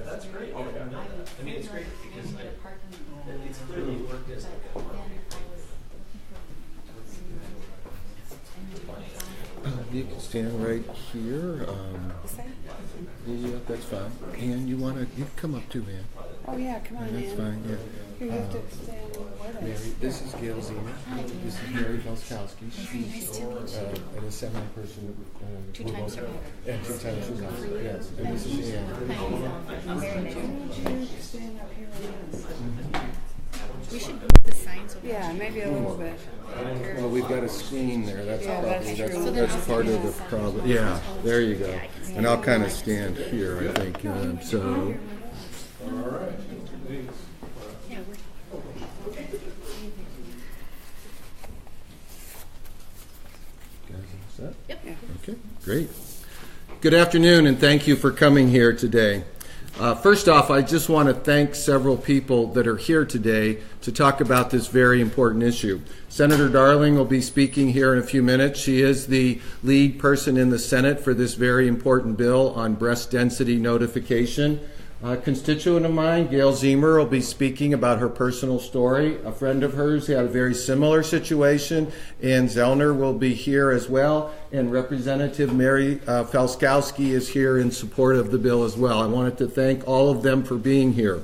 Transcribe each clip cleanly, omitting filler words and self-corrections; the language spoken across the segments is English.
That's great. I mean, it's great because it's clearly worked as you can stand right here. Yeah, that's fine. And you can come up too, man. Oh yeah, come on, That's fine, yeah. You have to stand with Mary, us. this is Gail Zima. This is Mary Felskowski. She's an assembly person. 2-time survivor. And 2-time survivor, yes. And this is Ann. I'm very Would you stand up here with us? We should move the signs over. Yeah, maybe a little bit. Well, we've got a screen there. That's Yeah, probably that's true. that's part of the problem. Yeah, there you go. And I'll kind of stand here, I think. So. Yeah, Set? Yep. Okay, great. Good afternoon, and thank you for coming here today. First off, I just want to thank several people that are here today to talk about this very important issue. Senator Darling will be speaking here in a few minutes. She is the lead person in the Senate for this very important bill on breast density notification. A constituent of mine, Gail Zemer, will be speaking about her personal story. A friend of hers had a very similar situation. Ann Zellner will be here as well. And Representative Mary Felskowski is here in support of the bill as well. I wanted to thank all of them for being here.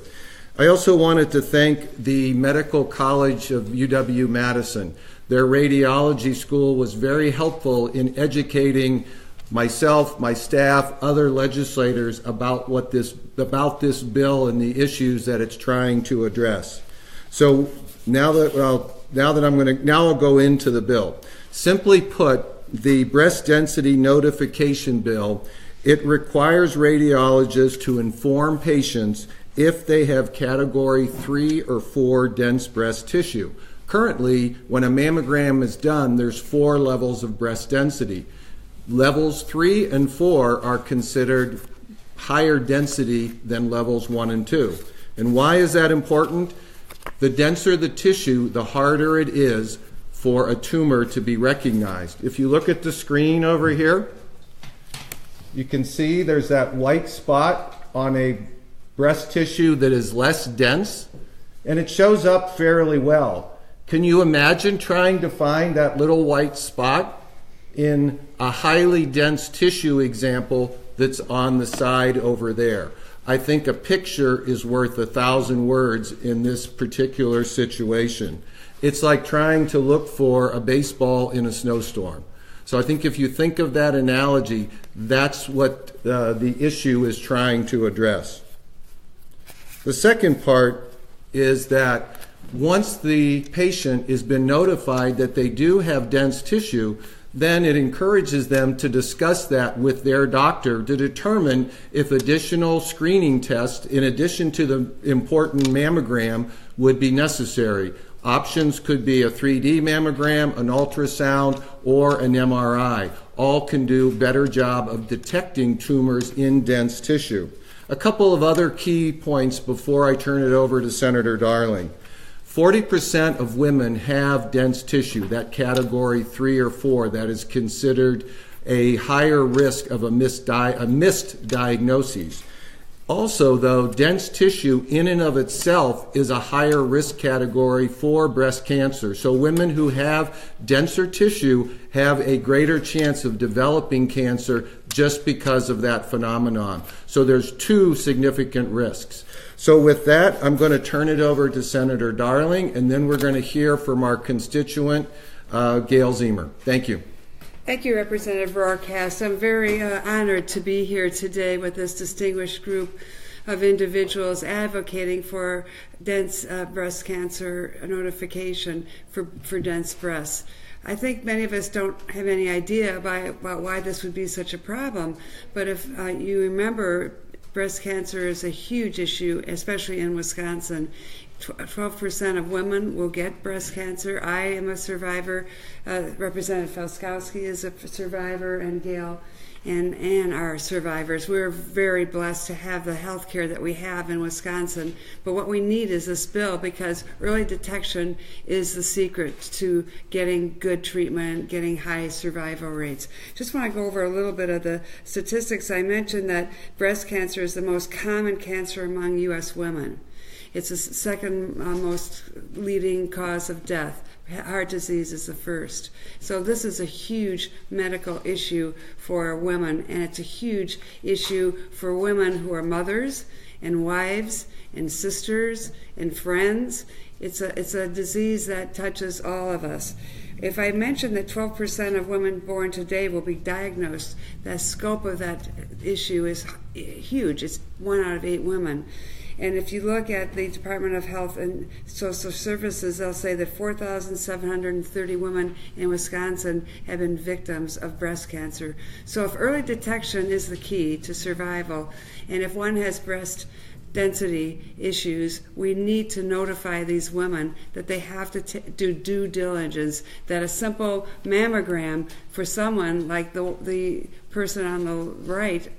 I also wanted to thank the Medical College of UW-Madison. Their radiology school was very helpful in educating myself, my staff, other legislators about this bill and the issues that it's trying to address. So now I'll go into the bill. Simply put, the breast density notification bill, it requires radiologists to inform patients if they have category 3 or 4 dense breast tissue. Currently, when a mammogram is done, there's 4 levels of breast density. Levels 3 and 4 are considered higher density than levels 1 and 2. And why is that important? The denser the tissue, the harder it is for a tumor to be recognized. If you look at the screen over here, you can see there's that white spot on a breast tissue that is less dense, and it shows up fairly well. Can you imagine trying to find that little white spot in a highly dense tissue example that's on the side over there? I think a picture is worth 1,000 words in this particular situation. It's like trying to look for a baseball in a snowstorm. So I think if you think of that analogy, that's what the issue is trying to address. The second part is that once the patient has been notified that they do have dense tissue, then it encourages them to discuss that with their doctor to determine if additional screening tests, in addition to the important mammogram, would be necessary. Options could be a 3D mammogram, an ultrasound, or an MRI. All can do a better job of detecting tumors in dense tissue. A couple of other key points before I turn it over to Senator Darling. 40% of women have dense tissue, that category 3 or 4, that is considered a higher risk of a missed diagnosis. Also, though, dense tissue in and of itself is a higher risk category for breast cancer. So women who have denser tissue have a greater chance of developing cancer just because of that phenomenon. So there's 2 significant risks. So with that, I'm going to turn it over to Senator Darling, and then we're going to hear from our constituent, Gail Zemer. Thank you. Thank you, Representative Rohrkast. I'm very honored to be here today with this distinguished group of individuals advocating for dense breast cancer notification for dense breasts. I think many of us don't have any idea about why this would be such a problem. But if you remember, breast cancer is a huge issue, especially in Wisconsin. 12% of women will get breast cancer. I am a survivor. Representative Felskowski is a survivor, and Gail and Ann are survivors. We're very blessed to have the health care that we have in Wisconsin. But what we need is this bill, because early detection is the secret to getting good treatment, getting high survival rates. Just want to go over a little bit of the statistics. I mentioned that breast cancer is the most common cancer among U.S. women. It's the second most leading cause of death. Heart disease is the first. So this is a huge medical issue for women, and it's a huge issue for women who are mothers and wives and sisters and friends. It's a disease that touches all of us. If I mentioned that 12% of women born today will be diagnosed, the scope of that issue is huge. It's 1 out of 8 women. And if you look at the Department of Health and Social Services, they'll say that 4,730 women in Wisconsin have been victims of breast cancer. So if early detection is the key to survival, and if one has breast density issues, we need to notify these women that they have to do due diligence, that a simple mammogram for someone like the person on the right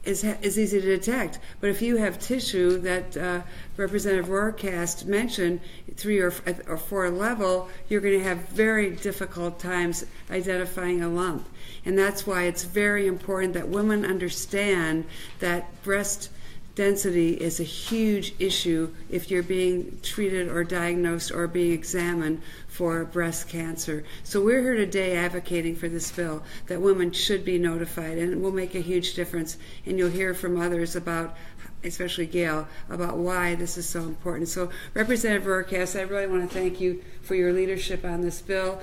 is easy to detect. But if you have tissue that Representative Rohrkast mentioned, 3 or 4 level, you're going to have very difficult times identifying a lump. And that's why it's very important that women understand that breast density is a huge issue if you're being treated or diagnosed or being examined for breast cancer. So we're here today advocating for this bill, that women should be notified, and it will make a huge difference. And you'll hear from others about, especially Gail, about why this is so important. So Representative Rohrkast, I really want to thank you for your leadership on this bill.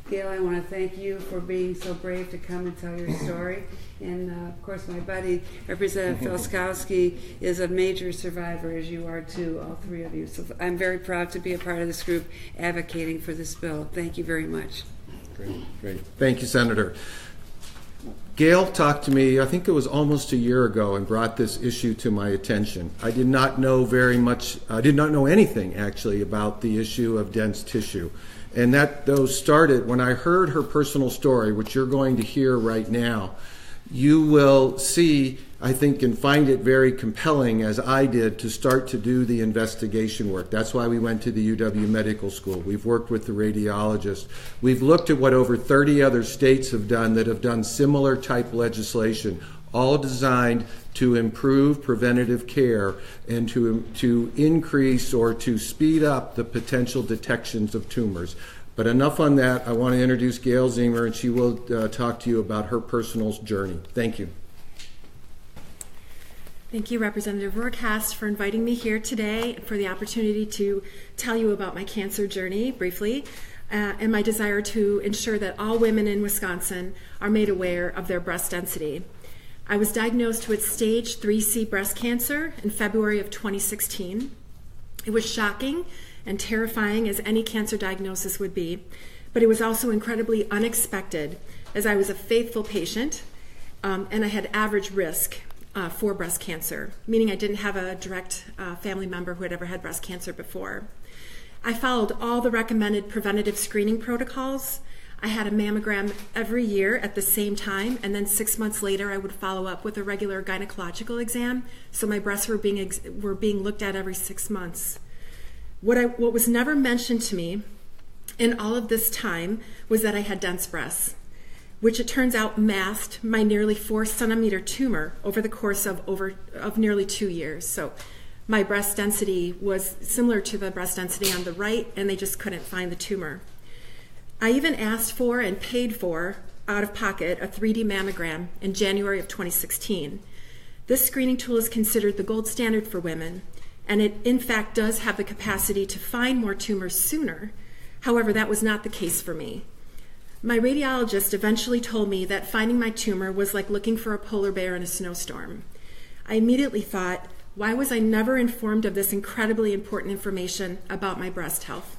Gail, I want to thank you for being so brave to come and tell your story. And of course, my buddy, Representative Felskowski, is a major survivor, as you are too, all 3 of you. So I'm very proud to be a part of this group advocating for this bill. Thank you very much. Great. Thank you, Senator. Gail talked to me, I think it was almost a year ago, and brought this issue to my attention. I did not know anything actually about the issue of dense tissue. And those started when I heard her personal story, which you're going to hear right now. You will see, I think, and find it very compelling, as I did, to start to do the investigation work. That's why we went to the UW Medical School. We've worked with the radiologist. We've looked at what over 30 other states have done similar type legislation, all designed to improve preventative care and to increase or to speed up the potential detections of tumors. But enough on that. I want to introduce Gail Ziemer, and she will talk to you about her personal journey. Thank you. Thank you, Representative Rohrkast, for inviting me here today, for the opportunity to tell you about my cancer journey briefly, and my desire to ensure that all women in Wisconsin are made aware of their breast density. I was diagnosed with stage 3C breast cancer in February of 2016. It was shocking and terrifying, as any cancer diagnosis would be, but it was also incredibly unexpected, as I was a faithful patient and I had average risk for breast cancer, meaning I didn't have a direct family member who had ever had breast cancer before. I followed all the recommended preventative screening protocols. I had a mammogram every year at the same time, and then 6 months later I would follow up with a regular gynecological exam, so my breasts were being looked at every 6 months. What was never mentioned to me in all of this time was that I had dense breasts, which it turns out masked my nearly 4-centimeter tumor over the course of nearly 2 years. So my breast density was similar to the breast density on the right, and they just couldn't find the tumor. I even asked for and paid for, out of pocket, a 3D mammogram in January of 2016. This screening tool is considered the gold standard for women, and it in fact does have the capacity to find more tumors sooner. However, that was not the case for me. My radiologist eventually told me that finding my tumor was like looking for a polar bear in a snowstorm. I immediately thought, why was I never informed of this incredibly important information about my breast health?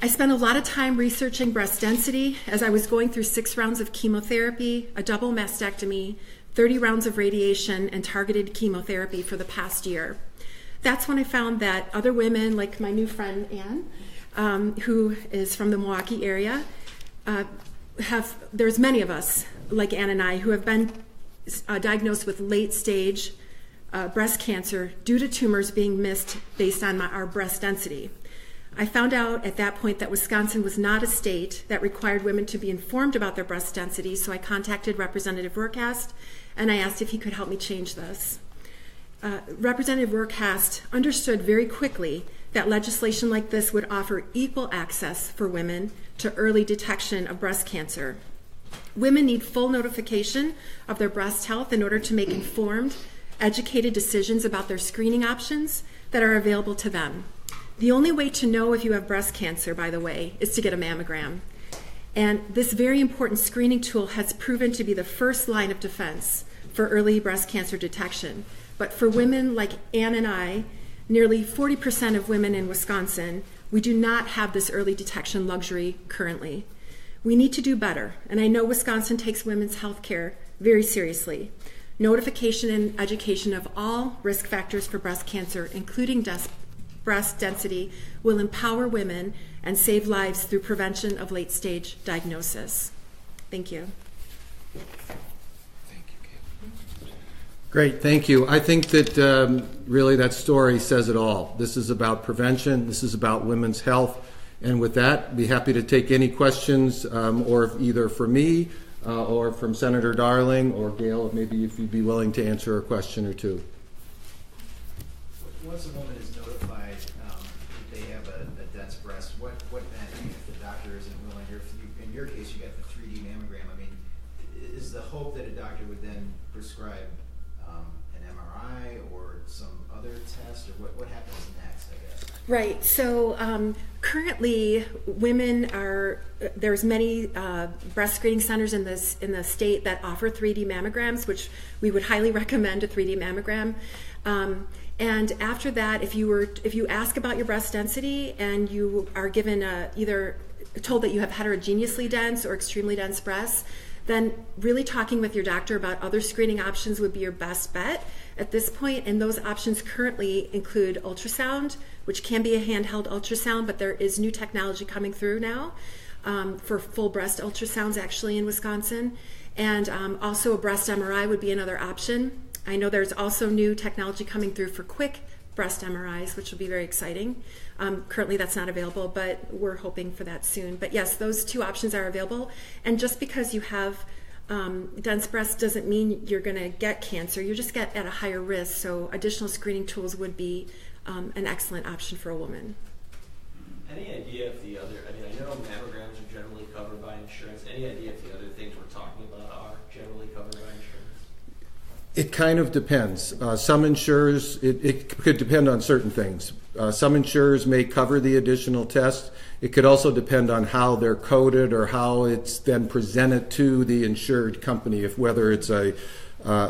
I spent a lot of time researching breast density as I was going through 6 rounds of chemotherapy, a double mastectomy, 30 rounds of radiation, and targeted chemotherapy for the past year. That's when I found that other women, like my new friend Anne, who is from the Milwaukee area, there's many of us, like Anne and I, who have been diagnosed with late-stage breast cancer due to tumors being missed based on our breast density. I found out at that point that Wisconsin was not a state that required women to be informed about their breast density, so I contacted Representative Vercast and I asked if he could help me change this. Representative Vercast understood very quickly that legislation like this would offer equal access for women to early detection of breast cancer. Women need full notification of their breast health in order to make informed, educated decisions about their screening options that are available to them. The only way to know if you have breast cancer, by the way, is to get a mammogram. And this very important screening tool has proven to be the first line of defense for early breast cancer detection. But for women like Anne and I, nearly 40% of women in Wisconsin, we do not have this early detection luxury currently. We need to do better, and I know Wisconsin takes women's health care very seriously. Notification and education of all risk factors for breast cancer, including breast density, will empower women and save lives through prevention of late-stage diagnosis. Thank you. Great, thank you. I think that really that story says it all. This is about prevention. This is about women's health. And with that, be happy to take any questions, or either for me or from Senator Darling or Gail, maybe if you'd be willing to answer a question or two. Once a woman is notified that they have a dense breast, what then if the doctor isn't willing, or if you, in your case you got the 3D mammogram, I mean, is the hope that a doctor would then prescribe an MRI or some other test, or what happens next, I guess? Right, so currently there's many breast screening centers in the state that offer 3D mammograms, which we would highly recommend a 3D mammogram. And after that, if you ask about your breast density and you are given either told that you have heterogeneously dense or extremely dense breasts, then really talking with your doctor about other screening options would be your best bet at this point. And those options currently include ultrasound, which can be a handheld ultrasound, but there is new technology coming through now for full breast ultrasounds actually in Wisconsin. And also a breast MRI would be another option. I know there's also new technology coming through for quick breast MRIs, which will be very exciting. Currently that's not available, but we're hoping for that soon. But yes, those two options are available. And just because you have dense breasts doesn't mean you're going to get cancer. You just get at a higher risk. So additional screening tools would be an excellent option for a woman. Any idea if the other, I mean, I know mammograms are generally covered by insurance. Any idea if the other things we're talking about are generally covered by insurance? It kind of depends. Some insurers, it could depend on certain things. Some insurers may cover the additional test. It could also depend on how they're coded or how it's then presented to the insured company, if whether it's an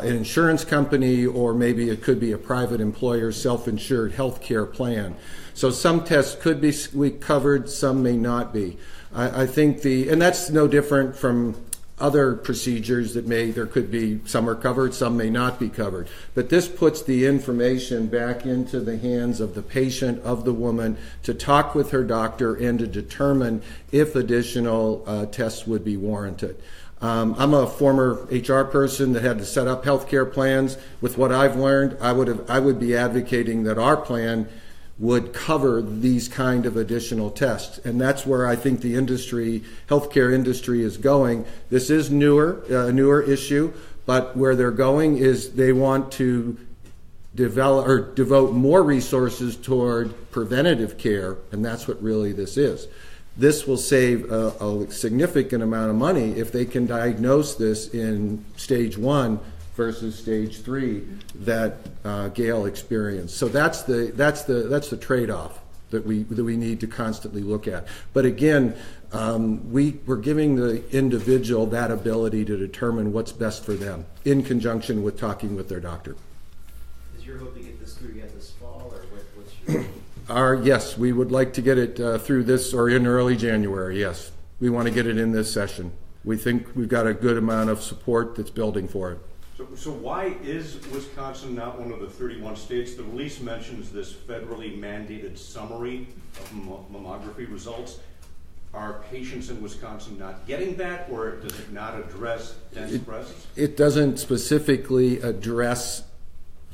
insurance company or maybe it could be a private employer self-insured health care plan. So some tests could be covered, some may not be. I think and that's no different from other procedures that there could be, some are covered, some may not be covered. But this puts the information back into the hands of the patient, of the woman, to talk with her doctor and to determine if additional tests would be warranted. I'm a former HR person that had to set up healthcare plans. With what I've learned, I would be advocating that our plan would cover these kind of additional tests. And that's where I think the healthcare industry is going. This is a newer issue, but where they're going is they want to develop or devote more resources toward preventative care, and that's what really this is. This will save a significant amount of money if they can diagnose this in stage 1 versus stage 3 that Gail experienced. So that's the trade-off that we need to constantly look at. But again, we're giving the individual that ability to determine what's best for them in conjunction with talking with their doctor. Is your hope to get this through yet this fall, or what's your Yes, we would like to get it through this or in early January, yes. We want to get it in this session. We think we've got a good amount of support that's building for it. So why is Wisconsin not one of the 31 states? The release mentions this federally mandated summary of mammography results. Are patients in Wisconsin not getting that, or does it not address dense breasts? It doesn't specifically address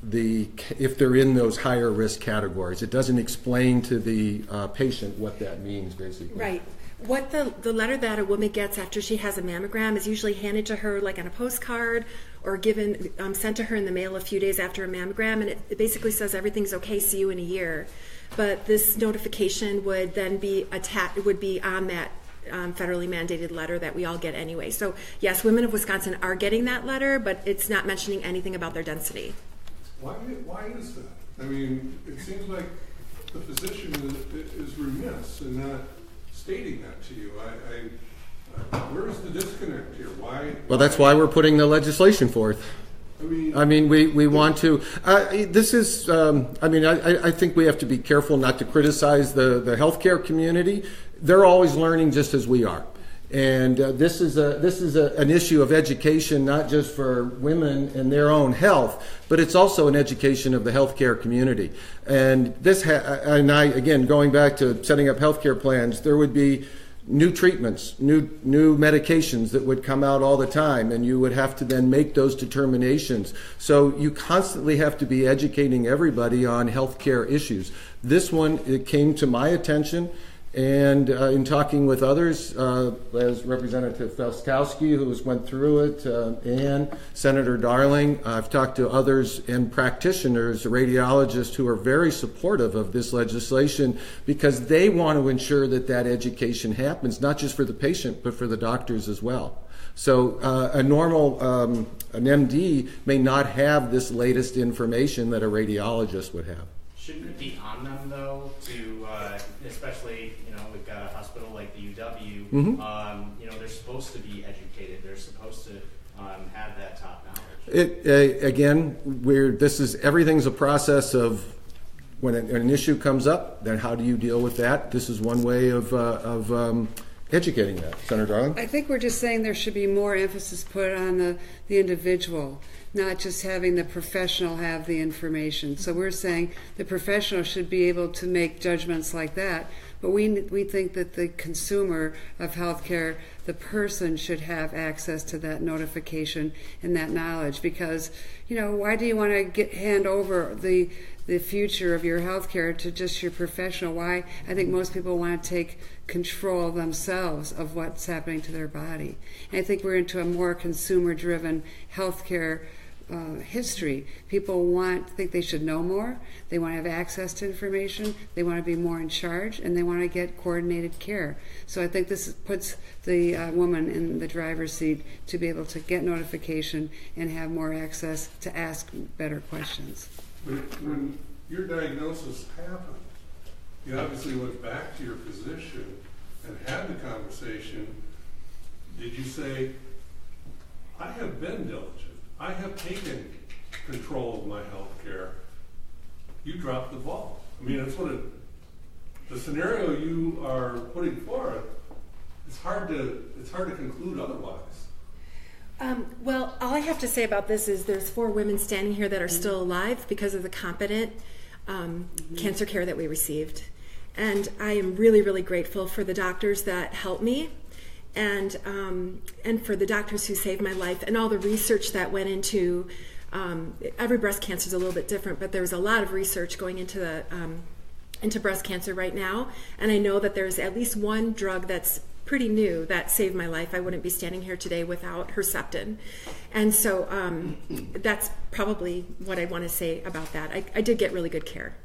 if they're in those higher risk categories. It doesn't explain to the patient what that means, basically. Right. What the letter that a woman gets after she has a mammogram is usually handed to her like on a postcard or given sent to her in the mail a few days after a mammogram, and it basically says everything's okay, see you in a year. But this notification would then be on that federally mandated letter that we all get anyway. So yes, women of Wisconsin are getting that letter, but it's not mentioning anything about their density. Why is that? I mean, it seems like the physician is remiss in not stating that to you. Where's the disconnect here? Why? Well, that's why we're putting the legislation forth. I mean, we want to. This is. I think we have to be careful not to criticize the healthcare community. They're always learning just as we are, and this is an issue of education, not just for women and their own health, but it's also an education of the healthcare community. And again, going back to setting up healthcare plans, there would be new treatments, new medications that would come out all the time, and you would have to then make those determinations. So you constantly have to be educating everybody on healthcare issues. This one, it came to my attention, and in talking with others, as Representative Felskowski, who went through it, and Senator Darling, I've talked to others and practitioners, radiologists, who are very supportive of this legislation because they want to ensure that education happens, not just for the patient, but for the doctors as well. So a normal, an MD may not have this latest information that a radiologist would have. Shouldn't it be on them, though, to, especially, we've got a hospital like the UW, they're supposed to be educated. They're supposed to have that top knowledge. Everything's a process of when an issue comes up, then how do you deal with that? This is one way of educating that. Senator Darling? I think we're just saying there should be more emphasis put on the individual, not just having the professional have the information. So we're saying the professional should be able to make judgments like that, but we think that the consumer of healthcare, the person, should have access to that notification and that knowledge. Because, why do you want to hand over the future of your healthcare to just your professional? Why? I think most people want to take control themselves of what's happening to their body. And I think we're into a more consumer-driven healthcare history. People think they should know more. They want to have access to information. They want to be more in charge, and they want to get coordinated care. So I think this puts the woman in the driver's seat to be able to get notification and have more access to ask better questions. When your diagnosis happened, you obviously went back to your physician and had the conversation. Did you say, I have been diligent, I have taken control of my health care, you dropped the ball? I mean, that's what the scenario you are putting forth, it's hard to conclude otherwise. Well, all I have to say about this is there's 4 women standing here that are still alive because of the competent cancer care that we received. And I am really, really grateful for the doctors that helped me and for the doctors who saved my life and all the research that went into every breast cancer is a little bit different, but there's a lot of research going into breast cancer right now. And I know that there's at least one drug that's pretty new that saved my life. I wouldn't be standing here today without Herceptin. And so that's probably what I want to say about that. I did get really good care.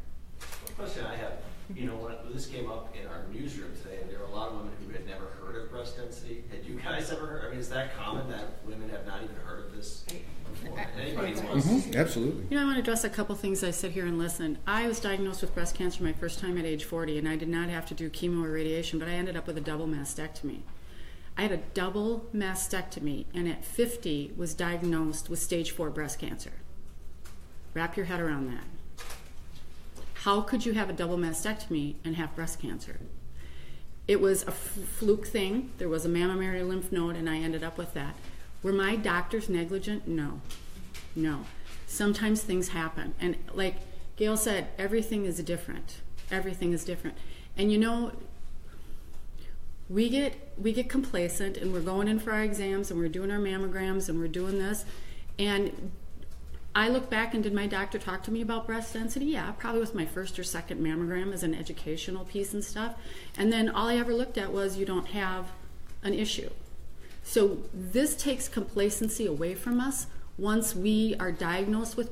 One question I have, when this came up in our newsroom today, there were a lot of women who had never heard of breast density. Had you guys ever heard? I mean, is that common that women have not even heard of this before? Anybody wants to? Absolutely. I want to address a couple things. I sit here and listen. I was diagnosed with breast cancer my first time at age 40, and I did not have to do chemo or radiation, but I ended up with a double mastectomy. I had a double mastectomy, and at 50 was diagnosed with stage 4 breast cancer. Wrap your head around that. how could you have a double mastectomy and have breast cancer? It was a fluke thing. There was a mammary lymph node, and I ended up with that. Were my doctors negligent? No. Sometimes things happen. And like Gail said, everything is different. Everything is different. And you know, we get complacent, and we're going in for our exams, and we're doing our mammograms, and we're doing this. And I look back, and did my doctor talk to me about breast density? Yeah, probably with my first or second mammogram as an educational piece and stuff. And then all I ever looked at was, you don't have an issue. So this takes complacency away from us once we are diagnosed with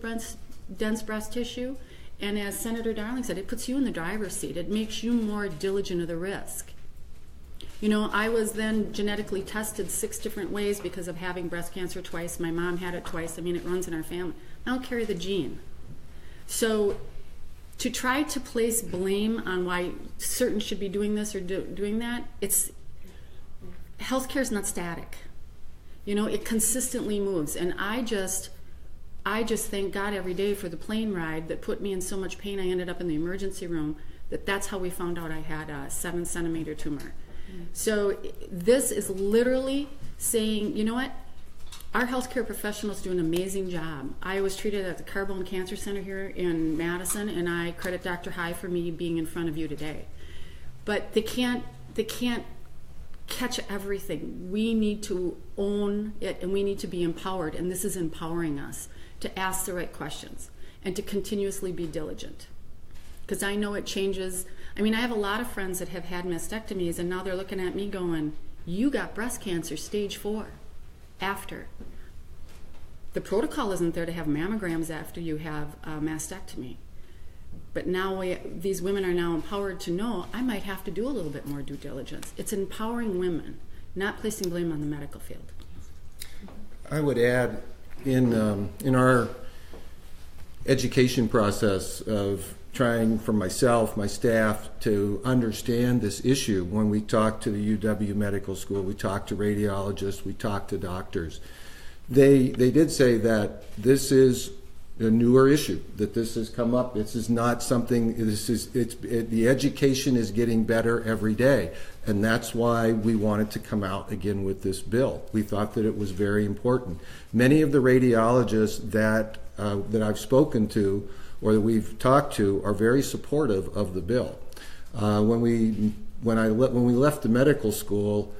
dense breast tissue. And as Senator Darling said, it puts you in the driver's seat. It makes you more diligent of the risk. You know, I was then genetically tested 6 different ways because of having breast cancer twice. My mom had it twice. I mean, it runs in our family. I don't carry the gene. So to try to place blame on why certain should be doing this or doing that, healthcare is not static. You know, it consistently moves. And I just thank God every day for the plane ride that put me in so much pain I ended up in the emergency room, that's how we found out I had a 7-centimeter tumor. So this is literally saying, you know what? Our healthcare professionals do an amazing job. I was treated at the Carbone Cancer Center here in Madison, and I credit Dr. High for me being in front of you today. But they can't catch everything. We need to own it, and we need to be empowered, and this is empowering us to ask the right questions and to continuously be diligent. Because I know it changes. I mean, I have a lot of friends that have had mastectomies, and now they're looking at me going, you got breast cancer stage 4 after. The protocol isn't there to have mammograms after you have a mastectomy. But now these women are now empowered to know, I might have to do a little bit more due diligence. It's empowering women, not placing blame on the medical field. I would add, in our education process of trying for myself, my staff, to understand this issue, when we talk to the UW Medical School, we talk to radiologists, we talk to doctors, they did say that this is a newer issue, that this has come up. This is not something, the education is getting better every day, and that's why we wanted to come out again with this bill. We thought that it was very important. Many of the radiologists that I've spoken to or that we've talked to are very supportive of the bill. When we left the medical school,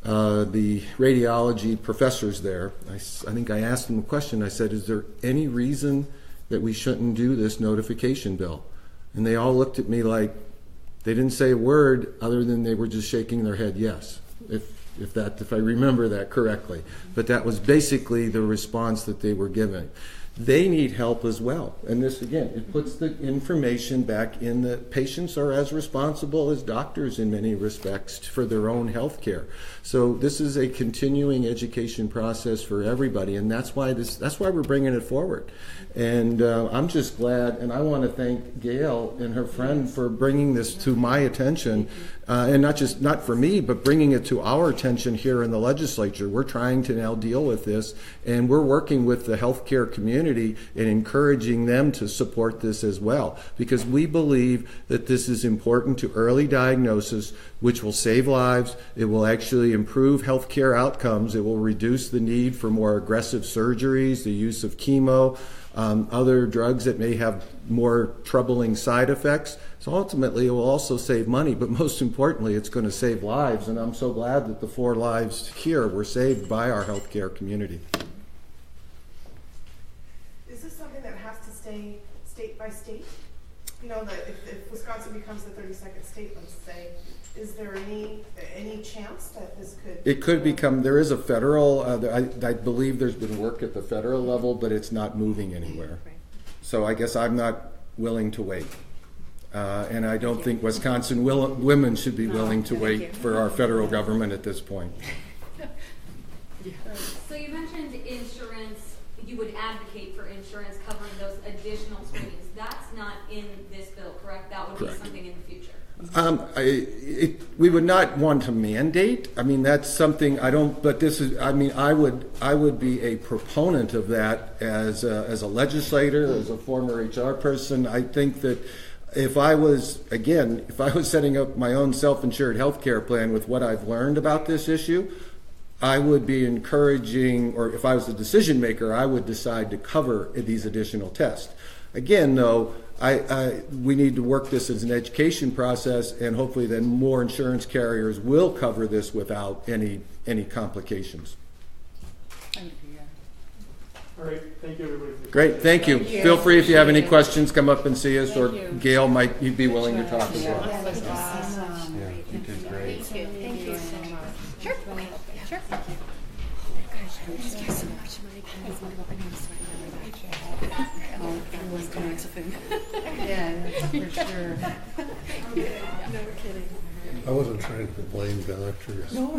the radiology professors there, I think I asked them a question. I said, is there any reason that we shouldn't do this notification bill? And they all looked at me like they didn't say a word other than they were just shaking their head yes, if I remember that correctly. But that was basically the response that they were giving. They need help as well. And this, again, it puts the information back in the patients are as responsible as doctors in many respects for their own health care. So this is a continuing education process for everybody, and that's why we're bringing it forward. And I'm just glad, and I want to thank Gail and her friend for bringing this to my attention, and not for me, but bringing it to our attention here in the legislature. We're trying to now deal with this, and we're working with the healthcare community and encouraging them to support this as well, because we believe that this is important to early diagnosis, which will save lives. It will actually improve healthcare outcomes. It will reduce the need for more aggressive surgeries, the use of chemo, other drugs that may have more troubling side effects. So ultimately, it will also save money, but most importantly, it's going to save lives. And I'm so glad that the 4 lives here were saved by our healthcare community. Is this something that has to stay state by state? You know, that if Wisconsin becomes the 32nd state, let's say, is there any chance that this could? It could become. There is a federal. I believe there's been work at the federal level, but it's not moving anywhere. So I guess I'm not willing to wait, and I don't think Wisconsin women should be willing to wait for our federal government at this point. So you mentioned insurance. You would advocate for insurance covering those additional screenings. That's not in this bill, correct? That would be something in the future. We would not want to mandate. I mean, that's something I don't. But this is. I mean, I would be a proponent of that as a legislator, as a former HR person. I think that if I was setting up my own self-insured health care plan with what I've learned about this issue, I would be encouraging, or if I was the decision maker, I would decide to cover these additional tests. Again, though, we need to work this as an education process, and hopefully then more insurance carriers will cover this without any complications. All right, thank you, everybody. Great, thank you. Feel free if you have any questions, come up and see us, or Gail might be willing to talk as well. That was Yeah, awesome. you did great. Thank you. Thank you so much. Sure. Sure. Yeah, for sure. I wasn't trying to blame doctors. No,